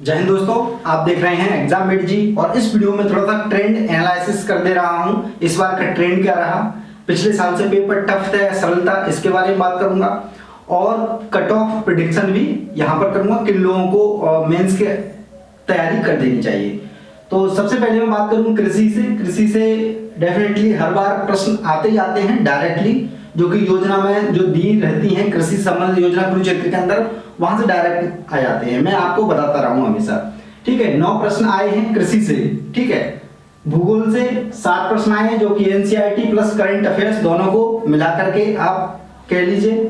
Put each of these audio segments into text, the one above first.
जय हिंद दोस्तों, आप देख रहे हैं एग्जाममेट जी। और इस वीडियो में थोड़ा सा ट्रेंड एनालिसिस कर दे रहा हूं। इस बार का ट्रेंड क्या रहा, पिछले साल से पेपर टफ था या सरल था, इसके बारे में बात करूंगा। और कट ऑफ प्रेडिक्शन भी यहां पर करूंगा, किन लोगों को मेंस के तैयारी कर देनी चाहिए। तो सबसे पहले मैं बात करूं कृषि से डेफिनेटली हर बार प्रश्न आते ही आते हैं डायरेक्टली, जो कि योजना में जो दी रहती हैं कृषि संबंधित योजना कुरुक्षेत्र के अंदर, वहां से डायरेक्ट आ जाते हैं। मैं आपको बताता रहा हूं हमेशा, ठीक है। 9 प्रश्न आए हैं कृषि से, ठीक है। भूगोल से 7 प्रश्न आए हैं, जो कि एनसीईआरटी प्लस करंट अफेयर्स दोनों को मिला करके आप कह लीजिए।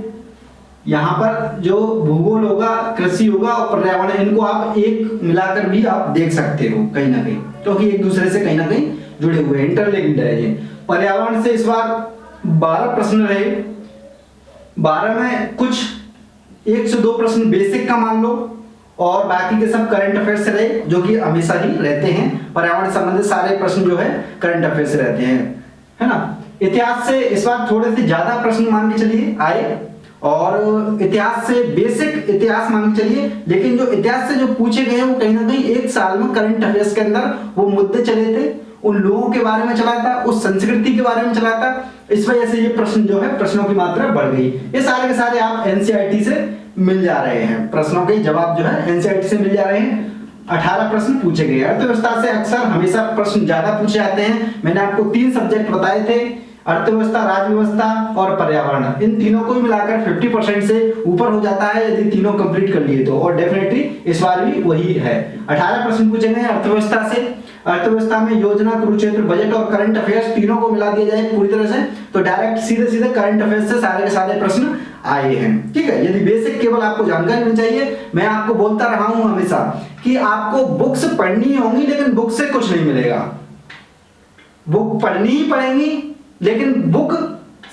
यहाँ पर जो भूगोल होगा, कृषि होगा और पर्यावरण, इनको आप एक मिलाकर भी आप देख सकते हो कहीं ना कहीं, क्योंकि एक दूसरे से कहीं ना कहीं जुड़े हुए हैं, इंटरलिंक्ड है ये। पर्यावरण से इस बार 12 प्रश्न रहे। 12 में कुछ 1 से 2 प्रश्न बेसिक का मान लो, और बाकी के सब करंट अफेयर्स से रहे, जो कि हमेशा ही रहते हैं। पर्यावरण संबंधित सारे प्रश्न जो है करंट अफेयर्स से रहते हैं, है ना। इतिहास से इस बार थोड़े से ज्यादा प्रश्न मान के चलिए आए, और इतिहास से बेसिक इतिहास मान के चलिए, लेकिन जो इतिहास से जो पूछे गए वो कहीं ना कहीं एक साल में करंट अफेयर्स के अंदर वो मुद्दे चले थे, उन लोगों के बारे में चला था, उस संस्कृति के बारे में चला था। इस वजह से ये प्रश्न जो है, प्रश्नों की मात्रा बढ़ गई। ये सारे के सारे आप एनसीईआरटी से मिल जा रहे हैं, प्रश्नों के जवाब जो है एनसीईआरटी से मिल जा रहे हैं। 18 प्रश्न पूछे गए। अर्थव्यवस्था से अक्सर हमेशा प्रश्न ज्यादा पूछे जाते हैं। मैंने आपको 3 सब्जेक्ट बताए थे, अर्थव्यवस्था, राजव्यवस्था और पर्यावरण। इन तीनों को मिलाकर 50% से ऊपर हो जाता है यदि तीनों कंप्लीट कर लिए तो, और डेफिनेटली इस बार भी वही है। 18 प्रश्न पूछे गए अर्थव्यवस्था से। अर्थव्यवस्था में योजना, कुरुक्षेत्र, बजट और करंट अफेयर्स तीनों को मिला दिया जाए पूरी तरह से, तो डायरेक्ट सीधे सीधे करंट अफेयर्स से सारे के सारे प्रश्न आए हैं, ठीक है। यदि बेसिक केवल आपको जानकारी मिल चाहिए, मैं आपको बोलता रहा हूं हमेशा कि आपको बुक्स पढ़नी होंगी, लेकिन बुक से कुछ नहीं मिलेगा। बुक पढ़नी ही पड़ेगी, लेकिन बुक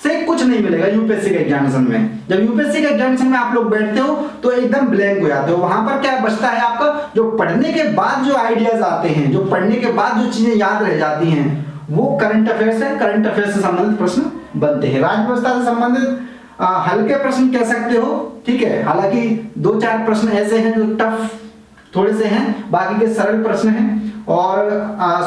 से कुछ नहीं मिलेगा। यूपीएससी के एग्जामिनेशन में, जब यूपीएससी के एग्जामिनेशन में आप लोग बैठते हो तो एकदम ब्लैंक हो जाते हो। वहां पर क्या बचता है आपका, जो पढ़ने के बाद जो आइडियाज आते हैं, जो पढ़ने के बाद जो चीजें याद रह जाती हैं, वो करंट अफेयर्स है। करंट अफेयर्स से संबंधित प्रश्न बनते हैं। राजव्यवस्था से संबंधित हल्के प्रश्न कह सकते हो, ठीक है। हालांकि 2-4 प्रश्न ऐसे हैं जो टफ थोड़े से हैं, बाकी के सरल प्रश्न हैं। और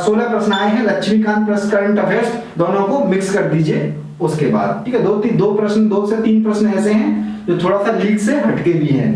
16 प्रश्न आए हैं लक्ष्मीकांत प्लस करंट अफेयर्स, दोनों को मिक्स कर दीजिए उसके बाद, ठीक है। 2 से 3 प्रश्न ऐसे हैं जो थोड़ा सा लीक से हटके भी हैं।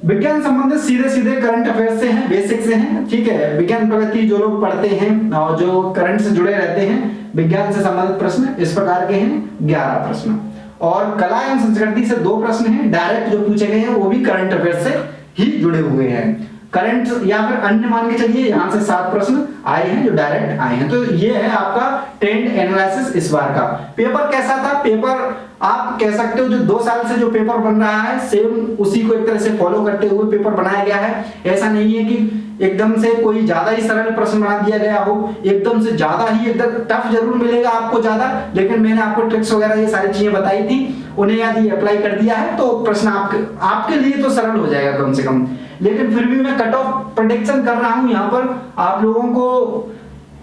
विज्ञान संबंधित सीधे सीधे करंट अफेयर्स से हैं, बेसिक से हैं, ठीक है। विज्ञान प्रगति जो लोग पढ़ते हैं और जो करंट से जुड़े रहते हैं, विज्ञान से संबंधित प्रश्न इस प्रकार के हैं 11 प्रश्न। और कला एवं संस्कृति से 2 प्रश्न हैं डायरेक्ट जो पूछे गए हैं, वो भी करंट अफेयर्स से ही जुड़े हुए हैं। करंट या फिर अन्य मान के चलिए, यहां से 7 प्रश्न आए हैं जो डायरेक्ट आए हैं। तो ये है आपका ट्रेंड एनालिसिस इस बार का। पेपर कैसा था, पेपर आप कह सकते हो जो 2 साल से जो पेपर बन रहा है, सेम उसी को एक तरह से फॉलो करते हुए पेपर बनाया गया है। ऐसा नहीं है कि एकदम से कोई ज्यादा ही सरल प्रश्न बना दिया गया हो, एकदम से ज्यादा ही एकदम टफ जरूर मिलेगा आपको ज्यादा, लेकिन मैंने आपको ट्रिक्स वगैरह ये सारी चीजें बताई थी, उन्हें यदि अप्लाई कर दिया है तो प्रश्न आपके लिए तो सरल हो जाएगा कम से कम। लेकिन फिर भी मैं कट ऑफ प्रेडिक्शन कर रहा हूं यहाँ पर आप लोगों को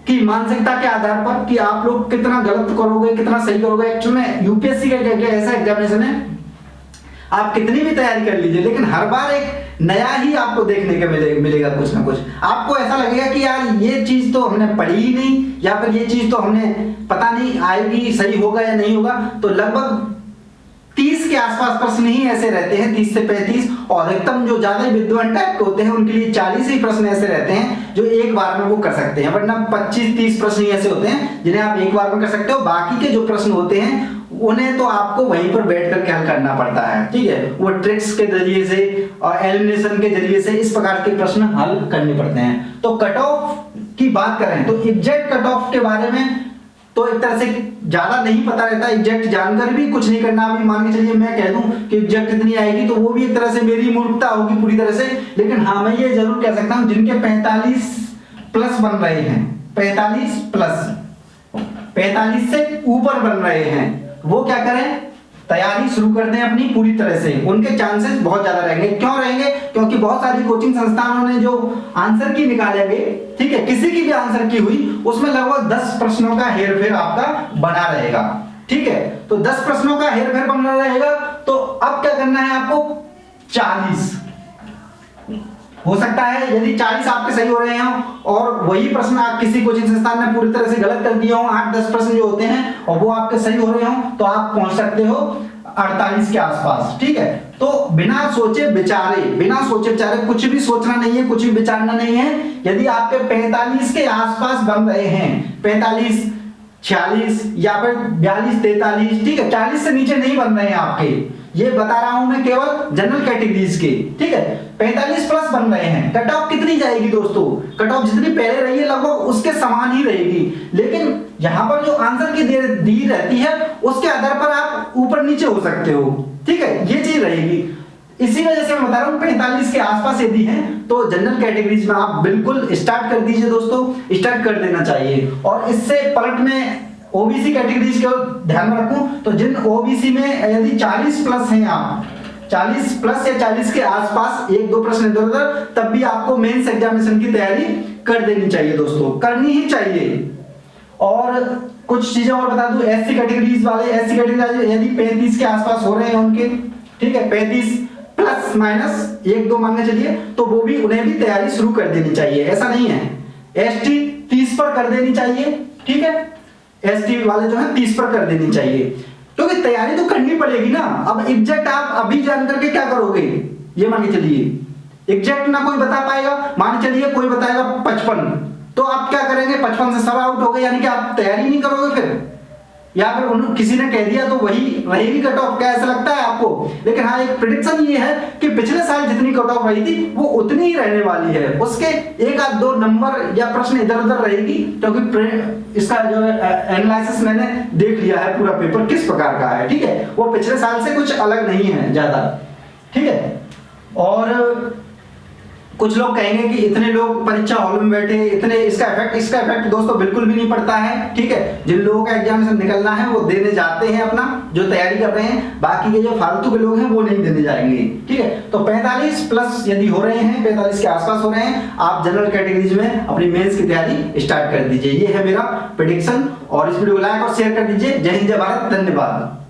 की मानसिकता के आधार पर कि आप लोग कितना गलत करोगे, कितना सही करोगे। एक्चुअली में यूपीएससी का ऐसा एग्जामिनेशन है, आप कितनी भी तैयारी कर लीजिए, लेकिन हर बार एक नया ही आपको देखने को मिलेगा कुछ ना कुछ। आपको ऐसा लगेगा कि यार ये चीज तो हमने पढ़ी ही नहीं, या फिर ये चीज तो हमने पता नहीं आएगी, सही होगा या नहीं होगा। तो लगभग 30 के आसपास प्रश्न ही ऐसे रहते हैं, 30 से 35, और अधिकतम जो ज्यादा विद्वान टाइप के होते हैं उनके लिए 40 ही प्रश्न ऐसे रहते हैं जो एक बार में वो कर सकते हैं। वरना 25-30 प्रश्न ही ऐसे होते हैं जिन्हें आप एक बार में कर सकते हो। बाकी के जो प्रश्न होते हैं उन्हें तो आपको वहीं पर बैठ कर हल करना पड़ता है, ठीक है। वो ट्रिक्स के जरिए से और एलिमिनेशन के जरिए से इस प्रकार के प्रश्न हल करने पड़ते हैं। तो कट ऑफ की बात करें तो एग्जैक्ट कट ऑफ के बारे में तो एक तरह से ज्यादा नहीं पता रहता, एग्जैक्ट जानकर भी कुछ नहीं करना। अभी मान के चलिए मैं कह दूं कि एग्जैक्ट कितनी आएगी तो वो भी एक तरह से मेरी मूर्खता होगी पूरी तरह से। लेकिन हाँ, मैं ये जरूर कह सकता हूं जिनके 45 प्लस बन रहे हैं, 45 प्लस, 45 से ऊपर बन रहे हैं, वो क्या करें, तैयारी शुरू कर दें अपनी पूरी तरह से। उनके चांसेस बहुत ज्यादा रहेंगे। क्यों रहेंगे, क्योंकि बहुत सारी कोचिंग संस्थानों ने जो आंसर की निकालेंगे, ठीक है, किसी की भी आंसर की हुई, उसमें लगभग 10 प्रश्नों का हेरफेर आपका बना रहेगा, ठीक है। तो 10 प्रश्नों का हेरफेर बना रहेगा, तो अब क्या करना है आपको, 40 हो सकता है यदि 40 आपके सही हो रहे हो और वही प्रश्न आप किसी कोचिंग संस्थान ने पूरी तरह से गलत कर दिया हो, 8-10 प्रश्न जो होते हैं और वो आपके सही हो रहे हो, तो आप पहुंच सकते हो 48 के आसपास। ठीक है, तो बिना सोचे विचारे कुछ भी सोचना नहीं है, कुछ भी विचारना नहीं है। यदि आपके 45 के आसपास बन रहे हैं, 45, 46 या फिर 42, 43, ठीक है, 40 से नीचे नहीं बन रहे हैं आपके, ये बता रहा हूं मैं केवल जनरल कैटेगरीज के। ठीक है, 45 प्लस बन रहे हैं, कट ऑफ कितनी जाएगी दोस्तों? कट ऑफ जितनी पहले रही है लगभग उसके समान ही रहेगी, लेकिन यहां पर जो आंसर की दी रहती है उसके आधार पर आप ऊपर नीचे हो सकते हो। ठीक है, ये चीज रहेगी। इसी वजह से मैं बता रहा हूं 45 के आसपास यदि हैं तो जनरल कैटेगरीज में आप बिल्कुल स्टार्ट कर दीजिए दोस्तों, स्टार्ट कर देना चाहिए। और इससे पलट में ओबीसी कैटेगरीज को ध्यान में रखूं तो जिन ओबीसी में यदि 40 प्लस हैं, आप 40 प्लस या 40 के आसपास 1-2 प्रश्न इधर उधर, तब भी आपको मेंस एग्जामिनेशन की तैयारी कर देनी चाहिए दोस्तों, करनी ही चाहिए। और कुछ चीजें और बता दूं, एससी कैटेगरीज यदि 35 के आसपास हो रहे हैं उनके, ठीक है, 35 प्लस माइनस 1-2 मान के चलिए, तो वो भी उन्हें भी तैयारी शुरू कर देनी चाहिए। ऐसा नहीं है, एसटी 30 पर कर देनी चाहिए। ठीक है, एसटी वाले जो है 30 पर कर देनी चाहिए, क्योंकि तैयारी तो करनी पड़ेगी ना। अब एग्जैक्ट आप अभी जान करके क्या करोगे, ये मान के चलिए एग्जैक्ट ना कोई बता पाएगा। मान के चलिए कोई बताएगा 55, तो आप क्या करेंगे? 55 से सब आउट हो गए, यानी कि आप तैयारी नहीं करोगे फिर, या फिर किसी ने कह दिया तो वही रहेगी कट ऑफ। क्या ऐसा लगता है आपको? लेकिन हाँ, एक प्रेडिक्शन ये है कि पिछले साल जितनी कट ऑफ रही थी वो उतनी ही रहने वाली है, उसके 1-2 नंबर या प्रश्न इधर उधर रहेगी, क्योंकि इसका जो एनालिसिस मैंने देख लिया है, पूरा पेपर किस प्रकार का है। ठीक है, वो पिछले साल से कुछ अलग नहीं है ज्यादा। ठीक है, और कुछ लोग कहेंगे कि इतने लोग परीक्षा हॉल में बैठे, इतने इसका इफेक्ट दोस्तों बिल्कुल भी नहीं पड़ता है। ठीक है, जिन लोगों का एग्जाम से निकलना है वो देने जाते हैं अपना जो तैयारी कर रहे हैं, बाकी के जो फालतू के लोग हैं वो नहीं देने जाएंगे। ठीक है, तो 45 प्लस यदि हो रहे हैं, 45 के आसपास हो रहे हैं, आप जनरल कैटेगरीज में अपनी मेंस की तैयारी स्टार्ट कर दीजिए। ये है मेरा प्रेडिक्शन, और इस वीडियो को लाइक और शेयर कर दीजिए। जय हिंद, जय भारत, धन्यवाद।